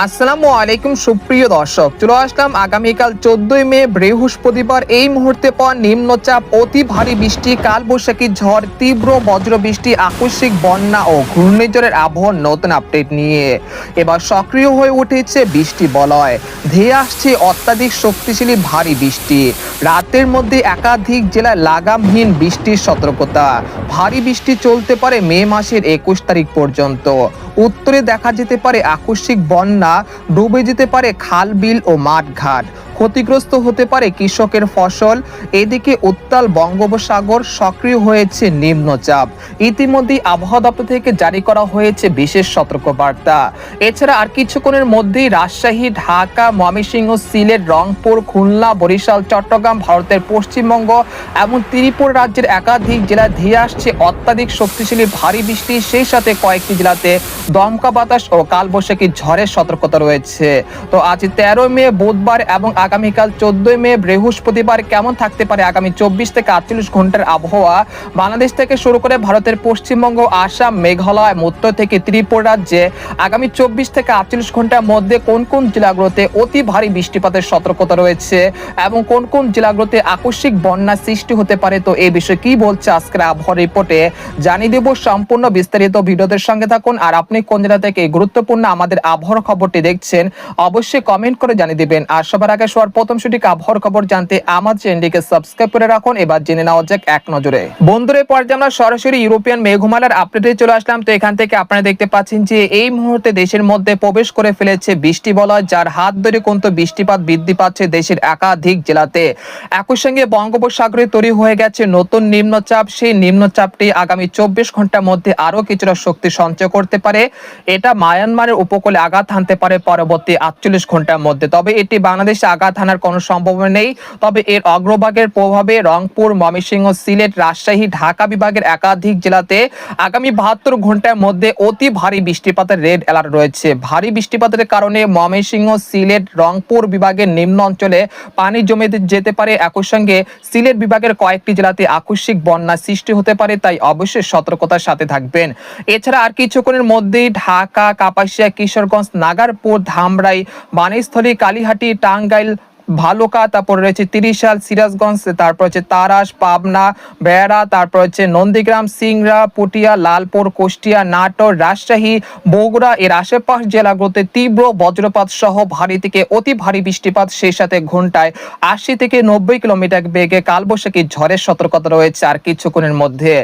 আসসালামু আলাইকুম সুপ্রিয় দর্শক, চলে আসলাম আগামীকাল 14ই মে বৃহস্পতিবার। এই মুহূর্তে পর নিম্নচাপ, অতি ভারী বৃষ্টি, কালবৈশাখী ঝড়, তীব্র বজ্রবৃষ্টি, আকস্মিক বন্যা ও ঘূর্ণিঝড়ের আবহাওয়ার নতুন আপডেট নিয়ে এবার সক্রিয় হয়ে উঠেছে বৃষ্টি বলয়। ধেয়ে আসছে অত্যাধিক শক্তিশালী ভারী বৃষ্টি। রাতের মধ্যে একাধিক জেলায় লাগামহীন বৃষ্টির সতর্কতা। ভারী বৃষ্টি চলতে পারে মে মাসের 21 তারিখ পর্যন্ত। উত্তরে দেখা যেতে পারে আকস্মিক বন্যা, ডুবে যেতে পারে খাল বিল ও মাঠঘাট, ক্ষতিগ্রস্ত হতে পারে কৃষকের ফসল। এদিকে উত্তাল বঙ্গোপসাগর, সক্রিয় হয়েছে নিম্নচাপ। ইতিমধ্যেই আবহাওয়া দপ্তর থেকে জারি করা হয়েছে বিশেষ সতর্কবার্তা। এছাড়া আর কিছুক্ষণের মধ্যেই রাজশাহী, ঢাকা, ময়মনসিংহ, সিলেট, রংপুর, খুলনা, বরিশাল, চট্টগ্রাম, ভারতের পশ্চিমবঙ্গ এবং ত্রিপুরা রাজ্যের একাধিক জেলায় ধেয়ে আসছে অত্যাধিক শক্তিশালী ভারী বৃষ্টি। সেই সাথে কয়েকটি জেলাতে দমকা বাতাস ও কালবৈশাখী ঝড়ের সতর্কতা রয়েছে। তো আজ 13 মে বুধবার এবং আগামীকাল 14 মে বৃহস্পতিবার কেমন থাকতে পারে আগামী 24 থেকে 48 ঘন্টার আবহাওয়া বাংলাদেশ থেকে শুরু করে ভারতের পশ্চিমবঙ্গ, আসাম, মেঘালয়, উত্তর থেকে ত্রিপুরা রাজ্যে আগামী 24 থেকে 48 ঘন্টার মধ্যে কোন কোন জেলাগুলোতে অতি ভারী বৃষ্টিপাতের সতর্কতা রয়েছে এবং কোন কোন জেলাগুলোতে আকস্মিক বন্যা সৃষ্টি হতে পারে, তো এই বিষয়ে কি বলছে আজকের আবহাওয়া রিপোর্টে জানিয়ে দেব। সম্পূর্ণ বিস্তারিত ভিডিওদের সঙ্গে থাকুন। আর আপনি কোন জেলা থেকে এই গুরুত্বপূর্ণ আমাদের আবহাওয়ার খবরটি দেখছেন অবশ্যই কমেন্ট করে জানিয়ে দিবেন। আর সবার আগে সবার প্রথম সঠিক আবহাওয়ার খবর জানতে আমাদের চ্যানেলটিকে সাবস্ক্রাইব করে রাখুন। এবার জেনে নেওয়া যাক এক নজরে। বন্ধুরা, পর্যায়ে আমরা সরাসরি ইউরোপিয়ান মেঘমালার আপডেটে চলে আসলাম। তো এখান থেকে আপনারা দেখতে পাচ্ছেন যে এই মুহূর্তে দেশের মধ্যে প্রবেশ করে ফেলেছে বৃষ্টি বলয়, যার হাত ধরে কিন্তু বৃষ্টিপাত বৃদ্ধি পাচ্ছে দেশের একাধিক জেলাতে। একই সঙ্গে বঙ্গোপসাগরে তৈরি হয়ে গেছে নতুন নিম্নচাপ। সেই নিম্নচাপটি আগামী 24 ঘন্টার মধ্যে আরো কিছুটা শক্তি সঞ্চয় করতে পারে। এটা মায়ানমারের উপকূলে আঘাত হানতে পারে পরবর্তী 48 ঘন্টার মধ্যে। তবে এটি বাংলাদেশে আঘাত হানার কোনো সম্ভাবনা নেই। তবে এর অগ্রভাগের প্রভাবে রংপুর, ময়মনসিংহ, সিলেট, রাজশাহী, ঢাকা বিভাগের একাধিক জেলাতে আগামী 72 ঘন্টার মধ্যে অতি ভারী বৃষ্টিপাতের রেড অ্যালার্ট রয়েছে। ভারী বৃষ্টিপাতের কারণে ময়মনসিংহ, সিলেট, রংপুর বিভাগের নিম্ন অঞ্চলে পানি জমে যেতে পারে। একই সঙ্গে সিলেট বিভাগের কয়েকটি জেলাতে আকস্মিক বন্যা সৃষ্টি হতে পারে, তাই অবশ্যই সতর্কতার সাথে থাকবেন। এছাড়া আর কিছুক্ষণের মধ্যেই ঢাকা, কাপাসিয়া, কিশোরগঞ্জ, নাগারপুর, ধামরাই, বাণীস্থলী, কালীহাটি, টাঙ্গাইল, ভালুকা, তারপর রয়েছে তিরিশাল, সিরাজগঞ্জ, তারপর হচ্ছে তারাস, পাবনা, বেড়া, তারপর হচ্ছে নন্দীগ্রাম, সিংড়া, পুটিয়া, লালপুর, কুষ্টিয়া, নাটোর, রাজশাহী, বগুড়া এর আশেপাশ জেলাগুলোতে তীব্র বজ্রপাত সহ ভারী থেকে অতি ভারী বৃষ্টিপাত, সেই সাথে ঘন্টায় 80 থেকে 90 কিলোমিটার বেগে কালবৈশাখী ঝড়ের সতর্কতা রয়েছে আর কিছুক্ষণের মধ্যে।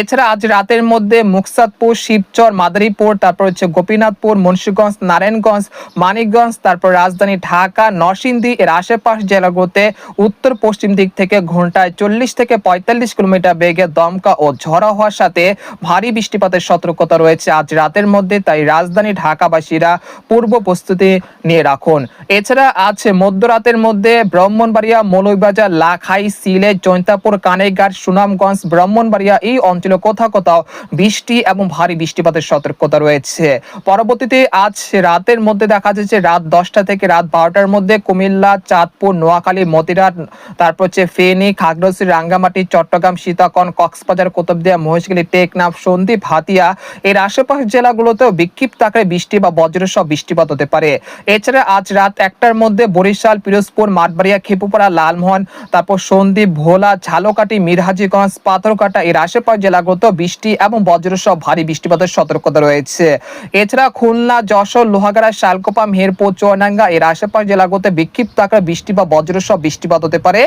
এছাড়া আজ রাতের মধ্যে মুকসাদপুর, শিবচর, মাদারীপুর, তারপর হচ্ছে গোপীনাথপুর, মুন্সিগঞ্জ, নারায়ণগঞ্জ, মানিকগঞ্জ, তারপর রাজধানী ঢাকা, নরসিংদী এর আশেপাশ জেলাগুলোতে উত্তর পশ্চিম দিক থেকে ঘন্টায় 40 থেকে 45 কিলোমিটার বেগে দমকা ও ঝড়ো হওয়ার সাথে ভারী বৃষ্টিপাতের সতর্কতা রয়েছে আজ রাতের মধ্যে। তাই রাজধানী ঢাকাবাসীরা পূর্ব প্রস্তুতি নিয়ে রাখুন। এছাড়া আজ মধ্যরাতের মধ্যে ব্রাহ্মণবাড়িয়া, মৌলভীবাজার, লাখাই, সিলেট, জৈন্তাপুর, কানেরঘাট, সুনামগঞ্জ, ব্রাহ্মণবাড়িয়া এই অঞ্চলে কোথাও কোথাও বৃষ্টি এবং ভারী বৃষ্টিপাতের সতর্কতা রয়েছে। পরবর্তীতে আজ রাতের মধ্যে দেখা যাচ্ছে রাত 10টা থেকে রাত 12টার মধ্যে কুমিল্লা, চাঁদপুর, নোয়াখালী, মতিরাট, তারপর হচ্ছে ফেনী, খাগড়াছড়ি, রাঙ্গামাটি, চট্টগ্রাম, সীতাকুণ্ড, কক্সবাজার, কুতুবদিয়া, মহেশখালী, টেকনাফ, সন্দ্বীপ, হাতিয়া এর আশেপাশ জেলাগুলোতেও বিক্ষিপ্ত আকারে বৃষ্টি বা বজ্রসহ বৃষ্টিপাত হতে পারে। এছাড়া আজ রাত 1টার মধ্যে বরিশাল, পিরোজপুর, মাঠবাড়িয়া, খেপুপাড়া, লালমোহন, তারপর সন্দ্বীপ, ভোলা, ঝালকাঠি, মিরহাজিগঞ্জ, পাথরঘাটা এর আশেপাশ জেলাগুলোতেও বৃষ্টি এবং বজ্রসহ ভারী বৃষ্টিপাতের সতর্কতা রয়েছে। এছাড়া খুলনা, যশোর, লোহাগাড়া, শালকোপা, মেহেরপুর, চুয়াডাঙ্গা এর আশেপাশ জেলাগুলোতে বিক্ষিপ্ত আকারে বৃষ্টি বা বজ্রসহ বৃষ্টিপাত হতে পারে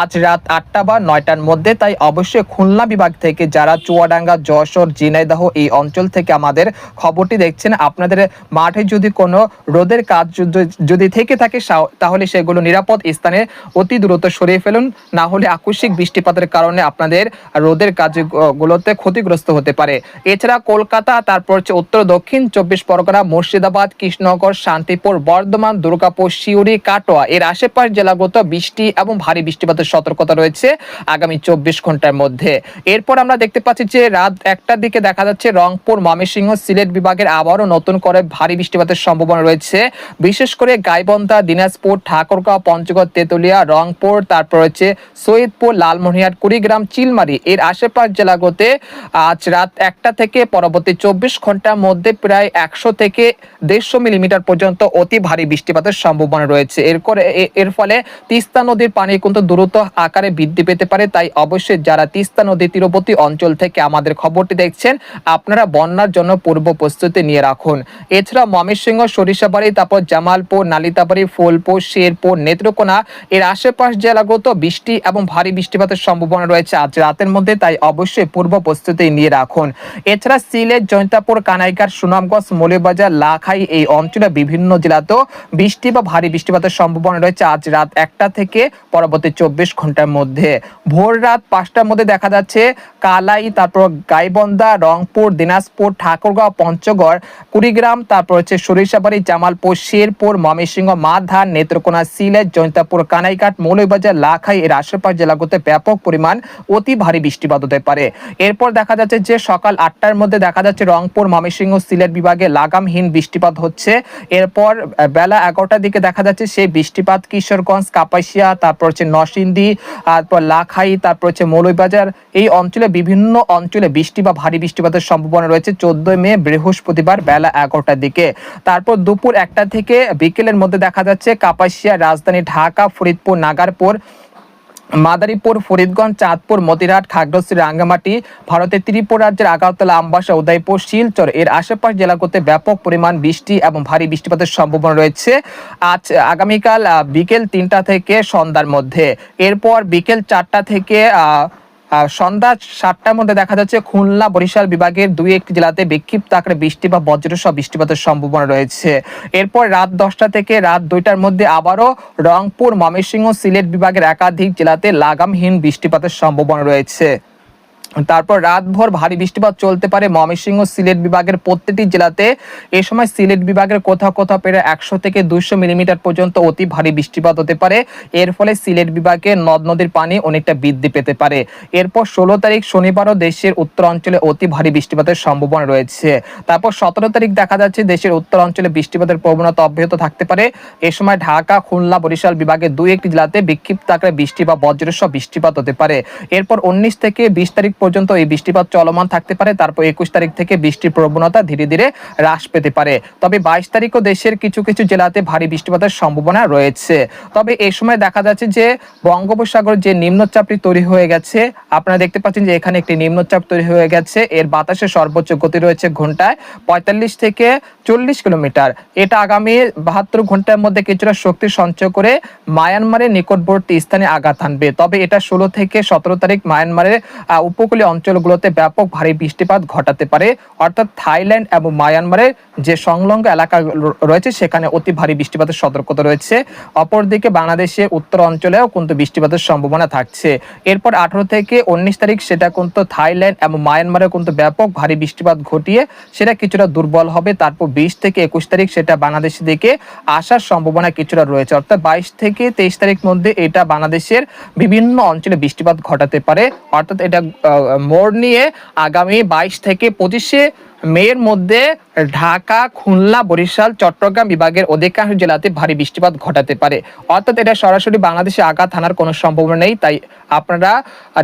আজ রাত 8টা বা 9টার মধ্যে। তাই অবশ্যই খুলনা বিভাগ থেকে যারা চুয়াডাঙ্গা, যশোর, ঝিনাইদহ এই অঞ্চল থেকে আমাদের খবরটি দেখছেন, আপনাদের মাঠে যদি কোনো রোদের কাজ যদি থেকে থাকে তাহলে সেগুলো নিরাপদ স্থানে অতি দ্রুত সরিয়ে ফেলুন, না হলে আকস্মিক বৃষ্টিপাতের কারণে আপনাদের রোদের কাজগুলোতে ক্ষতিগ্রস্ত হতে পারে। এছাড়া কলকাতা, তারপর হচ্ছে উত্তর দক্ষিণ 24 পরগনা, মুর্শিদাবাদ, কৃষ্ণনগর, শান্তিপুর, বর্ধমান, দুর্গাপুর, সিউড়ি, কাটোয়া এর আশেপাশে আশেপাশ জেলাগত বৃষ্টি এবং ভারী বৃষ্টিপাতের সতর্কতা রয়েছে আগামী 24 ঘন্টার মধ্যে। এরপর আমরা দেখতে পাচ্ছি যে রাত 1টার দিকে দেখা যাচ্ছে রংপুর, ময়মনসিংহ, সিলেট বিভাগের আবারও নতুন করে ভারী বৃষ্টিপাতের সম্ভাবনা রয়েছে। বিশেষ করে গাইবান্ধা, দিনাজপুর, ঠাকুরগাঁও, পঞ্চগড়, তেতুলিয়া, রংপুর, তারপর হচ্ছে সৈয়দপুর, লালমনিরহাট, কুড়িগ্রাম, চিলমারি এর আশেপাশ জেলাগতে আজ রাত 1টা থেকে পরবর্তী 24 ঘন্টার মধ্যে প্রায় 100 থেকে 150 মিলিমিটার পর্যন্ত অতি ভারী বৃষ্টিপাতের সম্ভাবনা রয়েছে। এর ফলে তিস্তা নদীর পানি কিন্তু দ্রুত আকারে বৃদ্ধি পেতে পারে। তাই অবশ্যই যারা তিস্তা নদী তীরবর্তী অঞ্চল থেকে আমাদের খবরটি দেখছেন, আপনারা বন্যার জন্য পূর্ব প্রস্তুতি নিয়ে রাখুন। এছাড়া ময়মনসিংহ, সরিষাবাড়ি, তারপর জামালপুর, নালিতাবাড়ি, ফুলপুর, শেরপুর, নেত্রকোনা এর আশেপাশ জেলাগত বৃষ্টি এবং ভারী বৃষ্টিপাতের সম্ভাবনা রয়েছে আজ রাতের মধ্যে। তাই অবশ্যই পূর্ব প্রস্তুতি নিয়ে রাখুন। এছাড়া সিলেট, জৈন্তাপুর, কানাইঘাট, সুনামগঞ্জ, মৌলভীবাজার, লাখাই এই অঞ্চলে বিভিন্ন জেলাতেও বৃষ্টি বা ভারী বৃষ্টিপাতের সম্ভাবনা রয়েছে আজ রাত 1টা থেকে পরবর্তী 24 ঘন্টার মধ্যে। ভোর রাত 5টার মধ্যে দেখা যাচ্ছে কালাই, তারপর গাইবান্ধা, রংপুর, দিনাজপুর, ঠাকুরগাঁও, পঞ্চগড়, কুড়িগ্রাম, তারপর হচ্ছে সরিষাবাড়ি, জামালপুর, শেরপুর, ময়মনসিংহ, মাধা, নেত্রকোনা, সিলেট, জৈন্তাপুর, কানাইঘাট, মৌলভীবাজার, লাখাই এর আশেপাশ জেলাগুলোতে ব্যাপক পরিমাণ অতি ভারী বৃষ্টিপাত হতে পারে। এরপর দেখা যাচ্ছে যে সকাল 8টার মধ্যে দেখা যাচ্ছে রংপুর, ময়মনসিংহ, সিলেট বিভাগে লাগামহীন বৃষ্টিপাত হচ্ছে। এরপর বেলা 11টার দিকে দেখা যাচ্ছে সেই বৃষ্টিপাত কিশোরগঞ্জ, কাপাসিয়া, তারপর হচ্ছে নরসিংদী, তারপর লাখাই, তারপর হচ্ছে মৌলভীবাজার এই অঞ্চলে বিভিন্ন অঞ্চলে বৃষ্টি বা ভারী বৃষ্টিপাতের সম্ভাবনা রয়েছে 14 মে বৃহস্পতিবার বেলা 11টার দিকে। তারপর দুপুর 1টা থেকে বিকেলের মধ্যে দেখা যাচ্ছে কাপাসিয়া, রাজধানী ঢাকা, ফরিদপুর, নাগারপুর, মাদারীপুর, ফরিদগঞ্জ, চাঁদপুর, মতিরহাট, খাগড়াছড়ি, রাঙ্গামাটি, ভারতের ত্রিপুরা রাজ্যের আগরতলা, আমবাসা, উদয়পুর, শিলচর এর আশেপাশ জেলাগুলোতে ব্যাপক পরিমাণ বৃষ্টি এবং ভারী বৃষ্টিপাতের সম্ভাবনা রয়েছে আজ আগামীকাল বিকেল 3টা থেকে সন্ধ্যার মধ্যে। এরপর বিকেল 4টা থেকে সন্ধ্যা 7টার মধ্যে দেখা যাচ্ছে খুলনা, বরিশাল বিভাগের 2-1টি জেলাতে বিক্ষিপ্ত আকারে বৃষ্টি বা বজ্রসহ বৃষ্টিপাতের সম্ভাবনা রয়েছে। এরপর রাত 10টা থেকে রাত 2টার মধ্যে আবারও রংপুর, ময়মনসিংহ, সিলেট বিভাগের একাধিক জেলাতে লাগামহীন বৃষ্টিপাতের সম্ভাবনা রয়েছে। তারপর রাতভর ভারী বৃষ্টিপাত চলতে পারে ময়মনসিংহ, সিলেট বিভাগের প্রত্যেকটি জেলাতে। এ সময় সিলেট বিভাগের কোথাও কোথাও প্রায় 100 থেকে 200 মিলিমিটার পর্যন্ত অতি ভারী বৃষ্টিপাত হতে পারে। এর ফলে সিলেট বিভাগে নদ নদীর পানি অনেকটা বৃদ্ধি পেতে পারে। এরপর 16 তারিখ শনিবারও দেশের উত্তর অঞ্চলে অতি ভারী বৃষ্টিপাতের সম্ভাবনা রয়েছে। তারপর 17 তারিখ দেখা যাচ্ছে দেশের উত্তর অঞ্চলে বৃষ্টিপাতের প্রবণতা অব্যাহত থাকতে পারে। এ সময় ঢাকা, খুলনা, বরিশাল বিভাগের 2-1টি জেলাতে বিক্ষিপ্ত আকারে বৃষ্টি বা বজ্রসহ বৃষ্টিপাত হতে পারে। এরপর 19 থেকে 20 তারিখ পর্যন্ত এই বৃষ্টিপাত চলমান থাকতে পারে। তারপর 21 তারিখ থেকে বৃষ্টির প্রবণতা ধীরে ধীরে হ্রাস পেতে পারে। তবে 22 তারিখও দেশের কিছু কিছু জেলাতে ভারী বৃষ্টিপাতের সম্ভাবনা রয়েছে। তবে এই সময় দেখা যাচ্ছে যে বঙ্গোপসাগর যে নিম্নচাপটি তৈরি হয়ে গেছে, আপনারা দেখতে পাচ্ছেন যে এখানে একটি নিম্নচাপ তৈরি হয়ে গেছে। এর বাতাসের সর্বোচ্চ গতি রয়েছে ঘন্টায় 45 থেকে 40 কিলোমিটার। এটা আগামী 72 ঘন্টার মধ্যে কিছুটা শক্তি সঞ্চয় করে মায়ানমারের নিকটবর্তী স্থানে আঘাত হানবে। তবে এটা 16 থেকে 17 তারিখ মায়ানমারের উপকূলীয় অঞ্চলগুলোতে ব্যাপক ভারী বৃষ্টিপাত ঘটাতে পারে। অর্থাৎ থাইল্যান্ড এবং মায়ানমারের যে সংলগ্ন এলাকা রয়েছে সেখানে অতি ভারী বৃষ্টিপাতের সতর্কতা রয়েছে। অপরদিকে বাংলাদেশের উত্তর অঞ্চলেও কিন্তু বৃষ্টিপাতের সম্ভাবনা থাকছে। এরপর 18 থেকে 19 তারিখ সেটা কিন্তু থাইল্যান্ড এবং মায়ানমারে কিন্তু ব্যাপক ভারী বৃষ্টিপাত ঘটিয়ে সেটা কিছুটা দুর্বল হবে। তারপর 20 থেকে 21 তারিখ সেটা বাংলাদেশের দিকে আসার সম্ভাবনা কিছুটা রয়েছে। অর্থাৎ 22 থেকে 23 তারিখ মধ্যে এটা বাংলাদেশের বিভিন্ন অঞ্চলে বৃষ্টিপাত ঘটাতে পারে। অর্থাৎ এটা মোড় নিয়ে আগামী 22 থেকে 25 মের মধ্যে ঢাকা, খুলনা, বরিশাল, চট্টগ্রাম বিভাগের অধিকাংশ জেলাতে ভারী বৃষ্টিপাত ঘটাতে পারে। অর্থাৎ এটা সরাসরি বাংলাদেশে আঘাত হানার কোনো সম্ভাবনা নেই। তাই আপনারা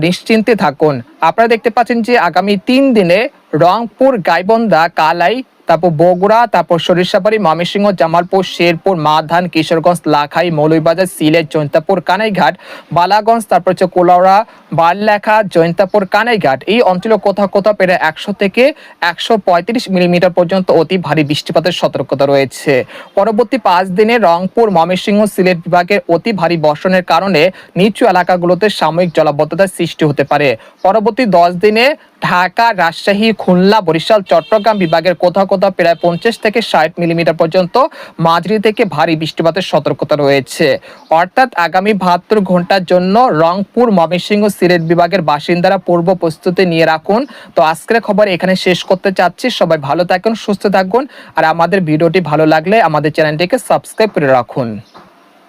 নিশ্চিন্তে থাকুন। আপনারা দেখতে পাচ্ছেন যে আগামী 3 দিনে রংপুর, গাইবান্ধা, কালাই, তারপর বগুড়া, তারপর সরিষাবাড়ি, ময়মনসিংহ, জামালপুর, শেরপুর, মাধান, কিশোরগঞ্জ, লাখাই, মৌলভীবাজার, সিলেট, জৈন্তাপুর, কানাইঘাট, বালাগঞ্জ, তারপর হচ্ছে কোলাউড়া, বারলেখা, জৈন্তাপুর, কানাইঘাট এই অঞ্চলে কোথাও কোথাও প্রায় 100 থেকে 135 মিলিমিটার পর্যন্ত অতি ভারী বৃষ্টিপাতের সতর্কতা রয়েছে। পরবর্তী 5 দিনে রংপুর, ময়মনসিংহ, সিলেট বিভাগের অতি ভারী বর্ষণের কারণে নিচু এলাকাগুলোতে সাময়িক জলাবদ্ধতার সৃষ্টি হতে পারে। পরবর্তী 10 দিনে ঢাকা, রাজশাহী, খুলনা, বরিশাল, চট্টগ্রাম বিভাগের কোথাও কোথাও প্রায় 50 থেকে 60 মিলিমিটার পর্যন্ত মাঝারি থেকে ভারী বৃষ্টিপাতের সতর্কতা রয়েছে। অর্থাৎ আগামী 72 ঘন্টার জন্য রংপুর, ময়মনসিংহ, সিলেট বিভাগের বাসিন্দারা পূর্ব প্রস্তুতি নিয়ে রাখুন। তো আজকের খবর এখানে শেষ করতে চাচ্ছি। সবাই ভালো থাকুন, সুস্থ থাকুন। আর আমাদের ভিডিওটি ভালো লাগলে আমাদের চ্যানেলটিকে সাবস্ক্রাইব করে রাখুন।